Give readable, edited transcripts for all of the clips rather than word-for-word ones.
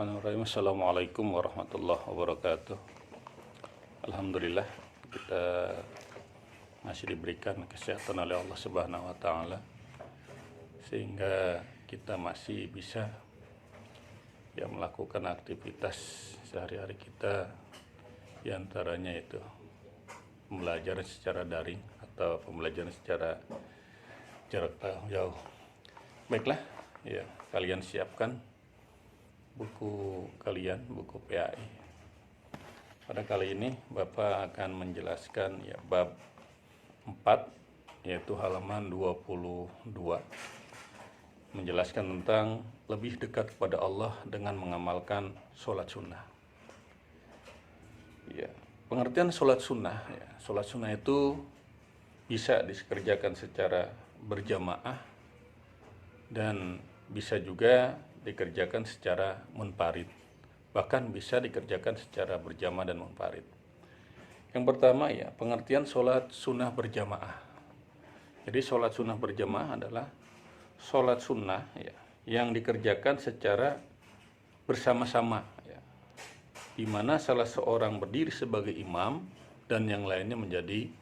Bismillahirrahmanirrahim. Assalamualaikum warahmatullahi wabarakatuh. Alhamdulillah kita masih diberikan kesehatan oleh Allah Subhanahu wa taala sehingga kita masih bisa melakukan aktivitas sehari-hari kita, di antaranya itu pembelajaran secara daring atau pembelajaran secara jarak jauh. Baiklah, kalian siapkan buku kalian, buku PAI. Pada kali ini Bapak akan menjelaskan bab 4, yaitu halaman 22, menjelaskan tentang lebih dekat kepada Allah dengan mengamalkan sholat sunnah. Pengertian sholat sunnah, sholat sunnah itu bisa dikerjakan secara berjamaah dan bisa juga dikerjakan secara munfarid, bahkan bisa dikerjakan secara berjamaah dan munfarid. Yang pertama pengertian sholat sunnah berjamaah. Jadi sholat sunnah berjamaah adalah sholat sunnah yang dikerjakan secara bersama-sama, di mana salah seorang berdiri sebagai imam dan yang lainnya menjadi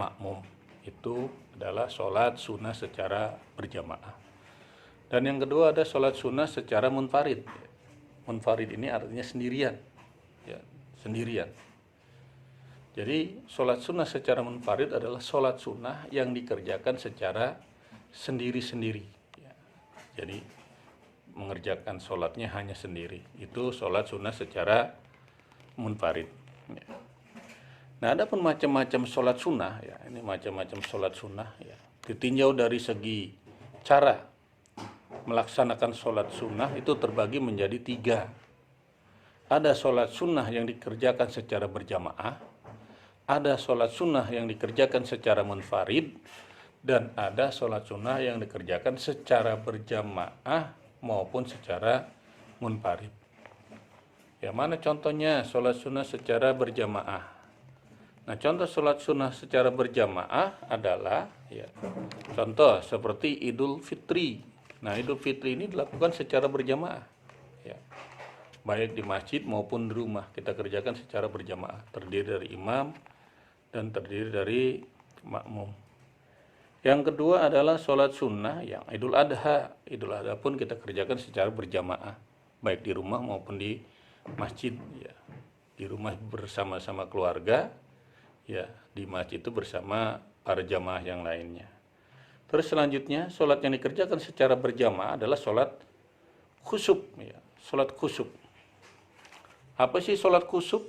makmum. Itu adalah sholat sunnah secara berjamaah. Dan yang kedua ada sholat sunnah secara munfarid. Munfarid ini artinya sendirian, sendirian. Jadi sholat sunnah secara munfarid adalah sholat sunnah yang dikerjakan secara sendiri-sendiri. Jadi mengerjakan sholatnya hanya sendiri. Itu sholat sunnah secara munfarid. Nah, ada pun macam-macam sholat sunnah. Ini macam-macam sholat sunnah. Ditinjau dari segi cara melaksanakan sholat sunnah itu terbagi menjadi 3. Ada sholat sunnah yang dikerjakan secara berjamaah, ada sholat sunnah yang dikerjakan secara munfarid, dan ada sholat sunnah yang dikerjakan secara berjamaah maupun secara munfarid. Mana contohnya sholat sunnah secara berjamaah? Nah, contoh sholat sunnah secara berjamaah adalah contoh seperti Idul Fitri. Nah, Idul Fitri ini dilakukan secara berjamaah, baik di masjid maupun di rumah. Kita kerjakan secara berjamaah, terdiri dari imam dan terdiri dari makmum. Yang kedua adalah sholat sunnah yang Idul Adha. Idul Adha pun kita kerjakan secara berjamaah, baik di rumah maupun di masjid. Di rumah bersama-sama keluarga, di masjid itu bersama para jamaah yang lainnya. Terus selanjutnya sholat yang dikerjakan secara berjamaah adalah sholat khusyuk. Sholat khusyuk. Apa sih sholat khusyuk?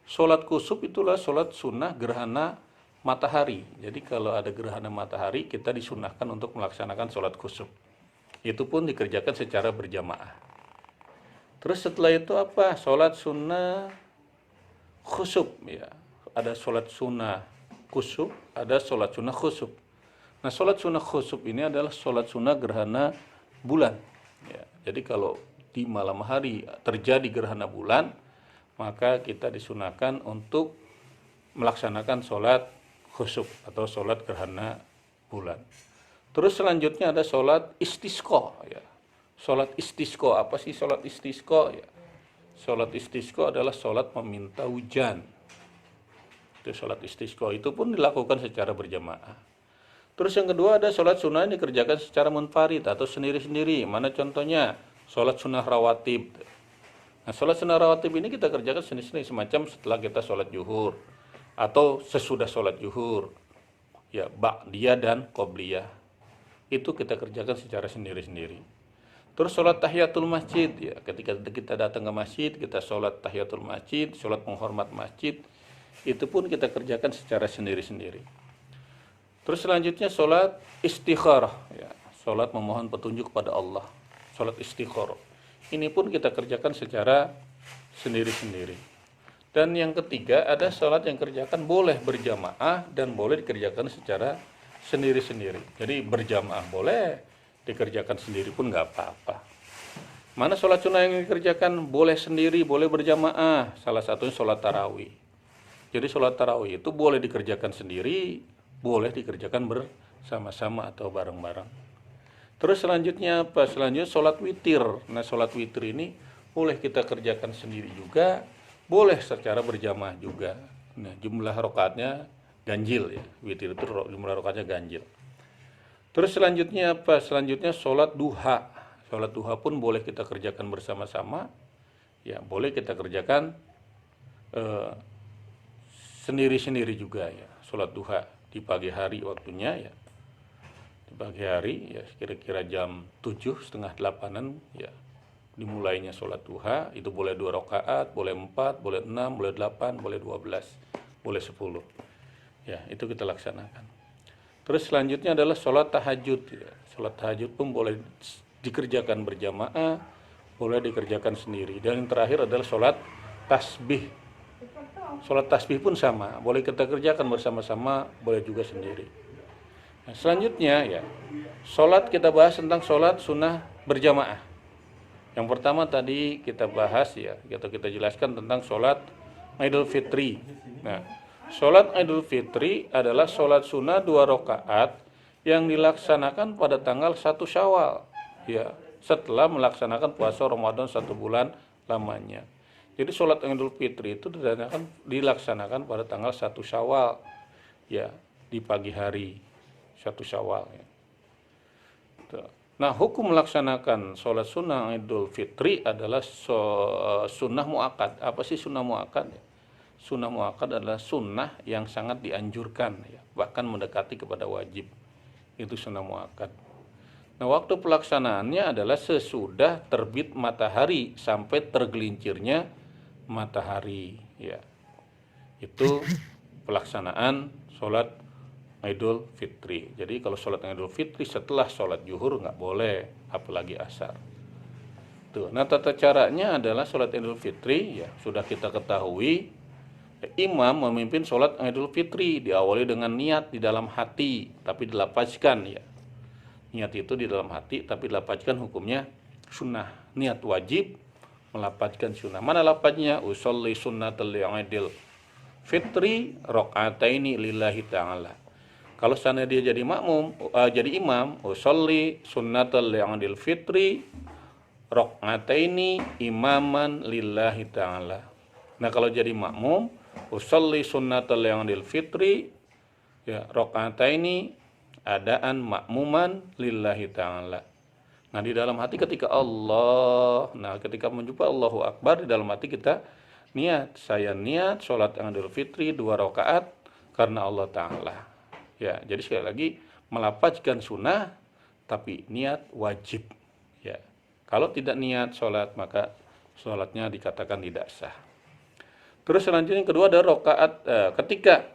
Sholat khusyuk itulah sholat sunnah gerhana matahari. Jadi kalau ada gerhana matahari, kita disunahkan untuk melaksanakan sholat khusyuk. Itu pun dikerjakan secara berjamaah. Terus setelah itu apa? Sholat sunnah khusyuk. Ada sholat sunnah khusyuk, ada sholat sunnah khusyuk. Nah, sholat sunnah khusyuk ini adalah sholat sunnah gerhana bulan. Jadi kalau di malam hari terjadi gerhana bulan, maka kita disunahkan untuk melaksanakan sholat khusyuk atau sholat gerhana bulan. Terus selanjutnya ada sholat istisqa. Sholat istisqa, apa sih sholat istisqa? Sholat istisqa adalah sholat meminta hujan. Itu sholat istisqa, itu pun dilakukan secara berjamaah. Terus yang kedua ada sholat sunnah yang dikerjakan secara munfarid atau sendiri-sendiri. Mana contohnya? Sholat sunnah rawatib. Nah, sholat sunnah rawatib ini kita kerjakan sendiri-sendiri, semacam setelah kita sholat zuhur atau sesudah sholat zuhur. Ba'diyah dan qobliyah. Itu kita kerjakan secara sendiri-sendiri. Terus sholat tahiyatul masjid. Ketika kita datang ke masjid, kita sholat tahiyatul masjid, sholat menghormat masjid. Itu pun kita kerjakan secara sendiri-sendiri. Terus selanjutnya sholat istikharah, sholat memohon petunjuk kepada Allah, sholat istikharah. Ini pun kita kerjakan secara sendiri-sendiri. Dan yang ketiga ada sholat yang kerjakan boleh berjamaah dan boleh dikerjakan secara sendiri-sendiri. Jadi berjamaah boleh, dikerjakan sendiri pun nggak apa-apa. Mana sholat sunnah yang dikerjakan boleh sendiri, boleh berjamaah? Salah satunya sholat tarawih. Jadi sholat tarawih itu boleh dikerjakan sendiri, boleh dikerjakan bersama-sama atau bareng-bareng. Terus selanjutnya apa? Selanjutnya sholat witir. Nah, sholat witir ini boleh kita kerjakan sendiri juga, boleh secara berjamaah juga. Nah, jumlah rakaatnya ganjil ya. Witir itu jumlah rakaatnya ganjil. Terus selanjutnya apa? Selanjutnya sholat duha. Sholat duha pun boleh kita kerjakan bersama-sama. Ya, boleh kita kerjakan sendiri-sendiri juga ya. Sholat duha di pagi hari waktunya ya. Di pagi hari ya kira-kira jam 7 setengah 8-an ya. Dimulainya sholat duha, itu boleh 2 rakaat, boleh 4, boleh 6, boleh 8, boleh 12, boleh 10. Ya, itu kita laksanakan. Terus selanjutnya adalah sholat tahajud. Ya. Sholat tahajud pun boleh dikerjakan berjamaah, boleh dikerjakan sendiri. Dan yang terakhir adalah sholat tasbih. Sholat tasbih pun sama, boleh kita kerjakan bersama-sama, boleh juga sendiri. Nah, selanjutnya ya, sholat kita bahas tentang sholat sunnah berjamaah. Yang pertama tadi kita bahas ya, atau kita jelaskan tentang sholat Idul Fitri. Nah, sholat Idul Fitri adalah sholat sunnah 2 rakaat yang dilaksanakan pada tanggal 1 Syawal. Ya, setelah melaksanakan puasa Ramadan 1 bulan lamanya. Jadi sholat Idul Fitri itu dilaksanakan pada tanggal 1 Syawal. Ya, di pagi hari 1 Syawal. Ya. Nah, hukum melaksanakan sholat sunnah Idul Fitri adalah sunnah muakkad. Apa sih sunnah muakkad? Sunnah muakkad adalah sunnah yang sangat dianjurkan, ya, bahkan mendekati kepada wajib. Itu sunnah muakkad. Nah, waktu pelaksanaannya adalah sesudah terbit matahari sampai tergelincirnya matahari. Ya, itu pelaksanaan sholat Idul Fitri. Jadi kalau sholat Idul Fitri setelah sholat zuhur nggak boleh, apalagi asar. Tuh. Nah, tata caranya adalah sholat Idul Fitri ya sudah kita ketahui. Imam memimpin sholat Idul Fitri diawali dengan niat di dalam hati, tapi dilapazkan ya. Niat itu di dalam hati, tapi dilapazkan hukumnya sunnah. Niat wajib, melapazkan sunnah. Mana lapaznya? Usolli sunnatal Idul Fitri rakaataini lillahi ta'ala. Kalau sana dia jadi jadi imam, usolli sunnatal Idul Fitri rakaataini imaman lillahi ta'ala. Nah, kalau jadi makmum, usolli sunnatal Idul Fitri ya rakaataini adaan makmuman lillahi ta'ala. Nah, di dalam hati ketika ketika menjumpai Allahu Akbar, di dalam hati kita niat, saya niat sholat Idul Fitri 2 rakaat karena Allah Ta'ala. Ya, jadi sekali lagi melapazkan sunnah tapi niat wajib. Ya, kalau tidak niat sholat maka sholatnya dikatakan tidak sah. Terus selanjutnya yang kedua ada rakaat ketika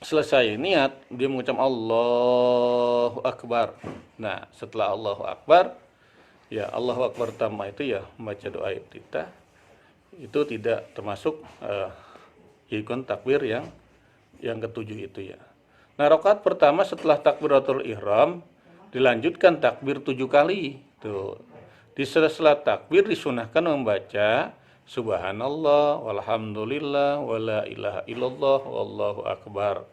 selesai niat dia mengucap Allahu Akbar. Nah, setelah Allahu Akbar ya Allahu Akbar pertama itu ya membaca doa iftitah. Itu tidak termasuk ikon takbir yang ketujuh itu ya. Nah, rakaat pertama setelah takbiratul ihram dilanjutkan takbir 7 kali. Tuh. Di sela-sela takbir disunahkan membaca subhanallah walhamdulillah wala ilaha illallah wallahu akbar.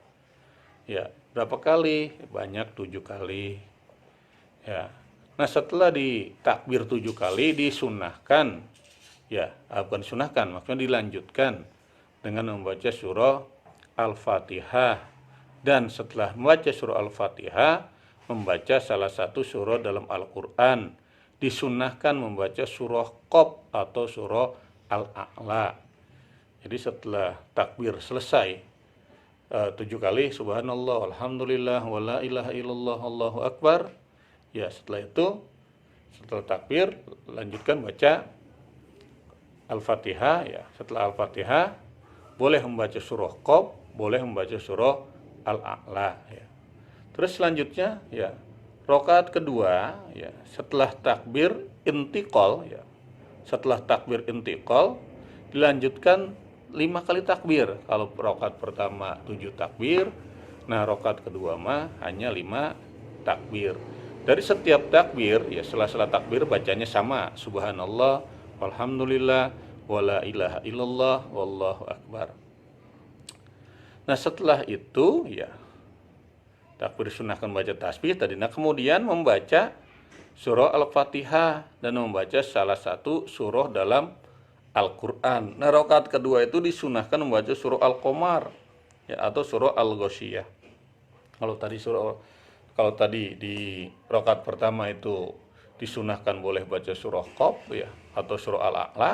Ya, berapa kali? Banyak 7 kali. Ya. Nah, setelah ditakbir 7 kali disunahkan ya, bukan disunahkan, maksudnya dilanjutkan dengan membaca surah Al-Fatihah. Dan setelah membaca surah Al-Fatihah, membaca salah satu surah dalam Al-Quran. Disunahkan membaca surah Qaf atau surah Al-A'la. Jadi setelah takbir selesai 7 kali subhanallah alhamdulillah wala ilaha illallah allahu akbar. Ya, setelah itu setelah takbir lanjutkan baca Al-Fatihah ya. Setelah Al-Fatihah boleh membaca surah Qaf, boleh membaca surah Al-A'la ya. Terus selanjutnya ya rakaat kedua ya setelah takbir intiqal ya. Setelah takbir intiqal dilanjutkan 5 kali takbir. Kalau rakaat pertama 7 takbir, nah rakaat kedua mah hanya 5 takbir. Dari setiap takbir ya setelah takbir bacanya sama, subhanallah walhamdulillah wala ilaha illallah wallahu akbar. Nah, setelah itu ya takbir disunahkan baca tasbih tadi. Nah, kemudian membaca surah Al-Fatihah dan membaca salah satu surah dalam Al-Quran. Nah, rakaat kedua itu disunahkan membaca surah Al-Qamar ya, atau surah Al-Ghasyiyah. Kalau tadi di rakaat pertama itu disunahkan boleh baca surah Qaf ya atau surah Al-A'la.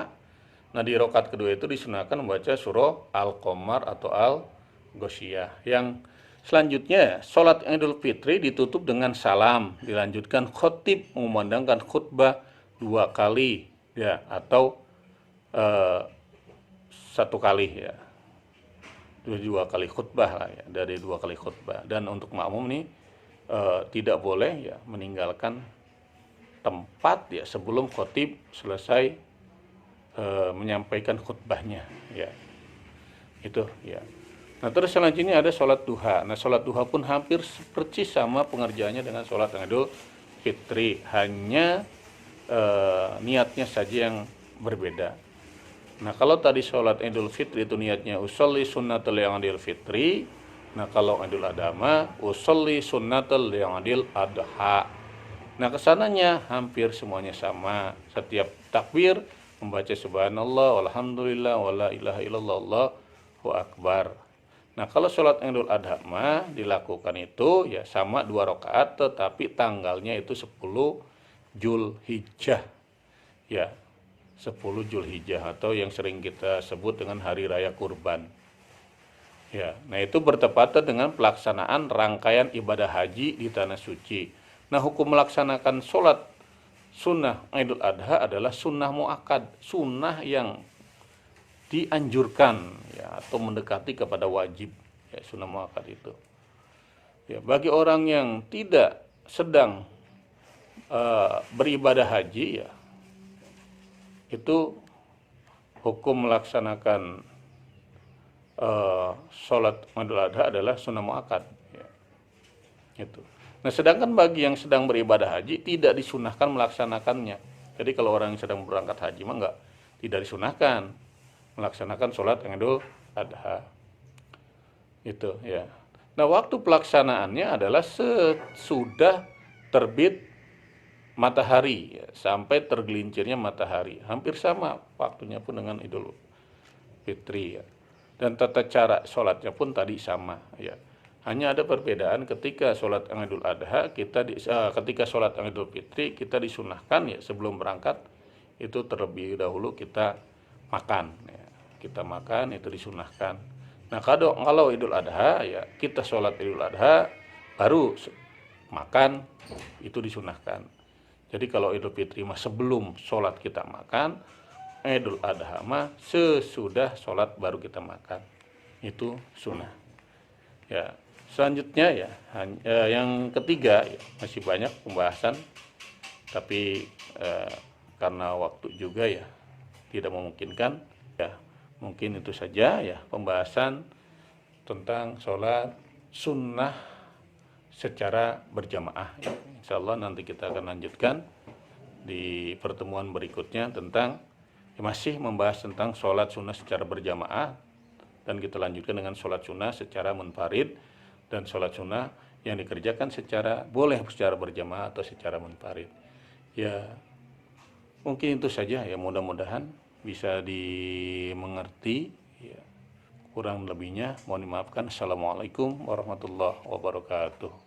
Nah, di rakaat kedua itu disunahkan membaca surah Al-Qamar atau Al-Ghasyiyah. Yang selanjutnya, sholat Idul Fitri ditutup dengan salam, dilanjutkan khotib mengumandangkan khutbah 2 kali ya atau satu kali ya, dua kali khutbah lah ya, dari 2 kali khutbah. Dan untuk makmum nih tidak boleh ya meninggalkan tempat ya sebelum khotib selesai menyampaikan khutbahnya ya, itu ya. Nah, terus selanjutnya ada sholat duha. Nah, sholat duha pun hampir persis sama pengerjaannya dengan sholat Idul Fitri, hanya niatnya saja yang berbeda. Nah, kalau tadi sholat Idul Fitri itu niatnya usolli sunnatul yang Idul Fitri. Nah, kalau Idul Adha usolli sunnatul yang Idul Adha. Nah, kesananya hampir semuanya sama. Setiap takbir membaca subhanallah, walhamdulillah, wala ilaha illallah, Allahu akbar. Nah, kalau sholat Idul Adha dilakukan itu ya sama 2 rakaat, tetapi tanggalnya itu 10 Zulhijjah. Ya, 10 Zulhijjah atau yang sering kita sebut dengan hari raya kurban. Ya, nah itu bertepatan dengan pelaksanaan rangkaian ibadah haji di tanah suci. Nah, hukum melaksanakan sholat sunnah Idul Adha adalah sunnah muakkad, sunnah yang dianjurkan ya atau mendekati kepada wajib ya, sunnah muakkad itu. Ya, bagi orang yang tidak sedang beribadah haji ya, itu hukum melaksanakan sholat Idul Adha adalah sunnah muakkad ya. Itu. Nah, sedangkan bagi yang sedang beribadah haji tidak disunahkan melaksanakannya. Jadi kalau orang yang sedang berangkat haji tidak disunahkan melaksanakan sholat Idul Adha. Itu ya. Nah, waktu pelaksanaannya adalah sesudah terbit matahari ya, sampai tergelincirnya matahari. Hampir sama waktunya pun dengan Idul Fitri ya. Dan tata cara sholatnya pun tadi sama ya. Hanya ada perbedaan ketika sholat Idul Adha ketika sholat Idul Fitri kita disunahkan ya sebelum berangkat itu terlebih dahulu kita makan ya. Kita makan itu disunahkan. Nah, kalau Idul Adha ya kita sholat Idul Adha baru makan itu disunahkan. Jadi kalau Idul Fitri sebelum sholat kita makan, Idul Adha sesudah sholat baru kita makan, itu sunnah. Ya, selanjutnya ya yang ketiga ya, masih banyak pembahasan, tapi karena waktu juga ya tidak memungkinkan ya, mungkin itu saja ya pembahasan tentang sholat sunnah secara berjamaah. Insya Allah nanti kita akan lanjutkan di pertemuan berikutnya tentang masih membahas tentang sholat sunnah secara berjamaah, dan kita lanjutkan dengan sholat sunnah secara munfarid dan sholat sunnah yang dikerjakan boleh secara berjamaah atau secara munfarid. Ya, mungkin itu saja ya, mudah-mudahan bisa dimengerti ya. Kurang lebihnya mohon dimaafkan. Assalamualaikum warahmatullahi wabarakatuh.